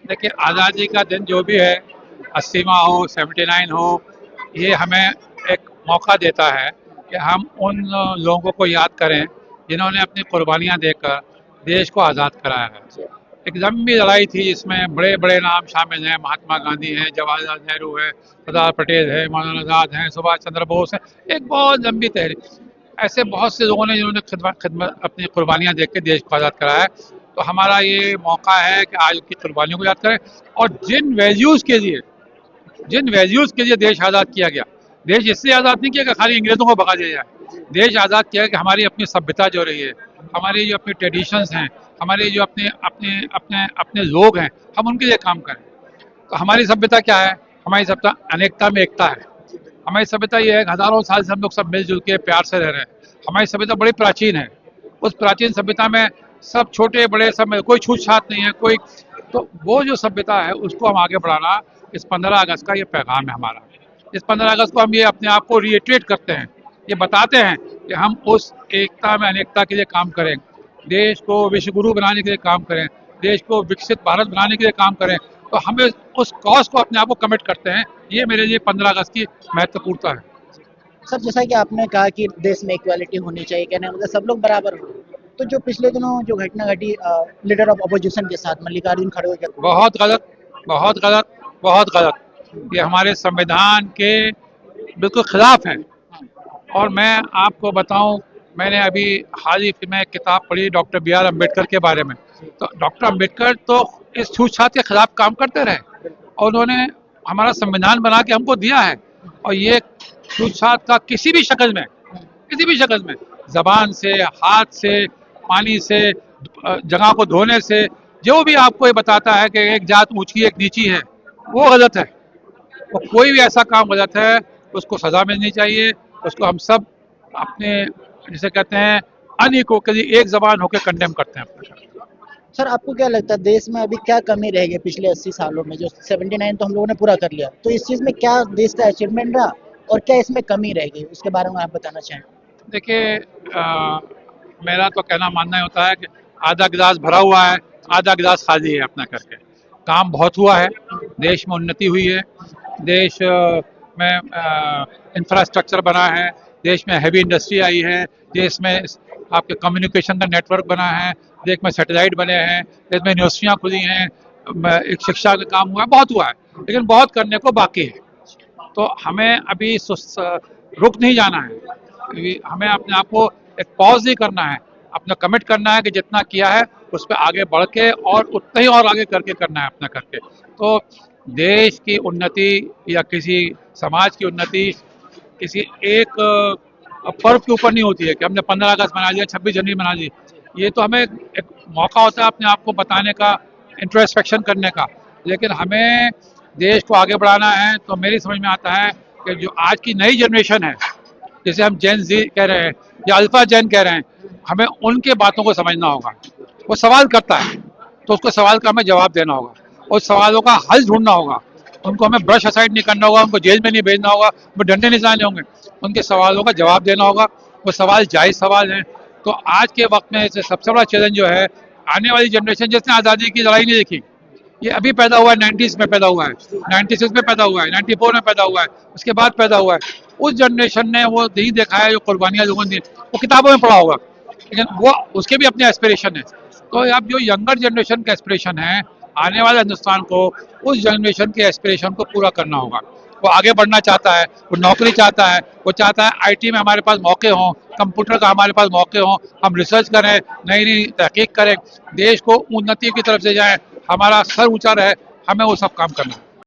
देखिए, आज़ादी का दिन जो भी है, 80वां हो, 79 हो, ये हमें एक मौका देता है कि हम उन लोगों को याद करें जिन्होंने अपनी कुर्बानियाँ देकर देश को आज़ाद कराया है। एक लंबी लड़ाई थी जिसमें बड़े बड़े नाम शामिल हैं, महात्मा गांधी हैं, जवाहरलाल नेहरू है, सरदार पटेल है, मौलाना आज़ाद हैं, सुभाष चंद्र बोस हैं। एक बहुत लंबी तहरीक, ऐसे बहुत से लोगों ने जिन्होंने खिदमत अपनी कुर्बानियाँ देख के देश को आज़ाद कराया है। तो हमारा ये मौका है कि आज उनकी कुर्बानियों को याद करें और जिन वैल्यूज़ के लिए देश आज़ाद किया गया, देश इसलिए आज़ाद नहीं किया कि खाली अंग्रेज़ों को भगा दिया जाए। देश आज़ाद किया कि हमारी अपनी सभ्यता जो रही है, हमारी जो अपनी ट्रेडिशंस हैं, हमारे जो अपने अपने अपने अपने लोग हैं, हम उनके लिए काम करें। तो हमारी सभ्यता क्या है? हमारी सभ्यता अनेकता में एकता है। हमारी सभ्यता ये है कि हज़ारों साल से हम लोग सब मिलजुल के प्यार से रह रहे हैं। हमारी सभ्यता बड़ी प्राचीन है। उस प्राचीन सभ्यता में सब छोटे बड़े सब में कोई छूत छात नहीं है, कोई। तो वो जो सभ्यता है उसको हम आगे बढ़ाना, इस 15 अगस्त का ये पैगाम है हमारा। इस 15 अगस्त को हम ये अपने आप को रिएट्रेट करते हैं, ये बताते हैं कि हम उस एकता में अनेकता के लिए काम करें, देश को विश्व गुरु बनाने के लिए काम करें, देश को विकसित भारत बनाने के लिए काम करें। तो हमें उस कॉज को अपने आप को कमिट करते हैं। ये मेरे लिए 15 अगस्त की महत्वपूर्णता है। सर, जैसा कि आपने कहा कि देश में इक्वालिटी होनी चाहिए, कहने का मतलब सब लोग बराबर हो। तो जो पिछले दिनों जो घटना घटी लीडर ऑफ अपोजिशन के साथ मल्लिकार्जुन खड़गे के, बहुत गलत, बहुत गलत, बहुत गलत। ये हमारे संविधान के बिल्कुल खिलाफ है। और मैं आपको बताऊं, मैंने अभी हाल ही में एक किताब पढ़ी डॉक्टर बी आर अम्बेडकर के बारे में। तो डॉक्टर अम्बेडकर तो इस छूतछात के खिलाफ काम करते रहे और उन्होंने हमारा संविधान बना के हमको दिया है। और ये छूतछात का किसी भी शक्ल में जबान से, हाथ से, पानी से, जगह को धोने से, जो भी आपको ये बताता है कि एक जात ऊंची एक नीची है, वो गलत है। तो कोई भी ऐसा काम गलत है, उसको सजा मिलनी चाहिए। उसको हम सब अपने, जिसे कहते हैं, अनइक्वली एक जबान होकर कंडेम करते हैं। सर आपको क्या लगता है देश में अभी क्या कमी रह गई पिछले 80 सालों में? जो 79 तो हम लोगों ने पूरा कर लिया, तो इस चीज में क्या देश का अचीवमेंट रहा और क्या इसमें कमी रह गई, उसके बारे में आप बताना चाहें। देखिए, मेरा तो कहना मानना होता है कि आधा गिलास भरा हुआ है, आधा गिलास खाली है अपना करके। काम बहुत हुआ है, देश में उन्नति हुई है, देश में इंफ्रास्ट्रक्चर बना है, देश में हैवी इंडस्ट्री आई है, देश में आपके कम्युनिकेशन का नेटवर्क बना है, देश में सैटेलाइट बने हैं, देश में यूनिवर्सिटियाँ खुली हैं, एक शिक्षा का काम हुआ है, बहुत हुआ है। लेकिन बहुत करने को बाकी है। तो हमें अभी रुक नहीं जाना है। हमें अपने आप को एक पॉज नहीं करना है, अपना कमिट करना है कि जितना किया है उस पर आगे बढ़ के और उतना ही और आगे करके करना है अपना करके। तो देश की उन्नति या किसी समाज की उन्नति किसी एक पर्व के ऊपर नहीं होती है कि हमने 15 अगस्त मना लिया, 26 जनवरी मना ली। ये तो हमें एक मौका होता है अपने आप को बताने का, इंट्रोस्पेक्शन करने का। लेकिन हमें देश को आगे बढ़ाना है। तो मेरी समझ में आता है कि जो आज की नई जनरेशन है, जिसे हम जेन जी कह रहे हैं या अल्फा जेन कह रहे हैं, हमें उनके बातों को समझना होगा। वो सवाल करता है तो उसको सवाल का हमें जवाब देना होगा और सवालों का हल ढूंढना होगा। उनको हमें ब्रश असाइड नहीं करना होगा, उनको जेल में नहीं भेजना होगा, वो डंडे नहीं चलाने होंगे। उनके सवालों का जवाब देना होगा। वो सवाल जायज सवाल हैं। तो आज के वक्त में सबसे बड़ा चैलेंज जो है, आने वाली जनरेशन जिसने आज़ादी की लड़ाई नहीं देखी, ये अभी पैदा हुआ है, 90s में पैदा हुआ है, 96 में पैदा हुआ है, 94 में पैदा हुआ है, उसके बाद पैदा हुआ है। उस जनरेशन ने वो नहीं देखा है जो कुर्बानियाँ लोगों ने दी। वो किताबों में पढ़ा होगा, लेकिन वो उसके भी अपने एस्पिरेशन है। तो अब जो यंगर जनरेशन का एस्पिरेशन है, आने वाले हिंदुस्तान को उस जनरेशन के एस्पिरेशन को पूरा करना होगा। वो आगे बढ़ना चाहता है, वो नौकरी चाहता है, वो चाहता है आईटी में हमारे पास मौके हों, कंप्यूटर का हमारे पास मौके हों, हम रिसर्च करें, नई नई तहकीक करें, देश को उन्नति की तरफ से जाएं, हमारा सर ऊंचा रहे। हमें वो सब काम करना है।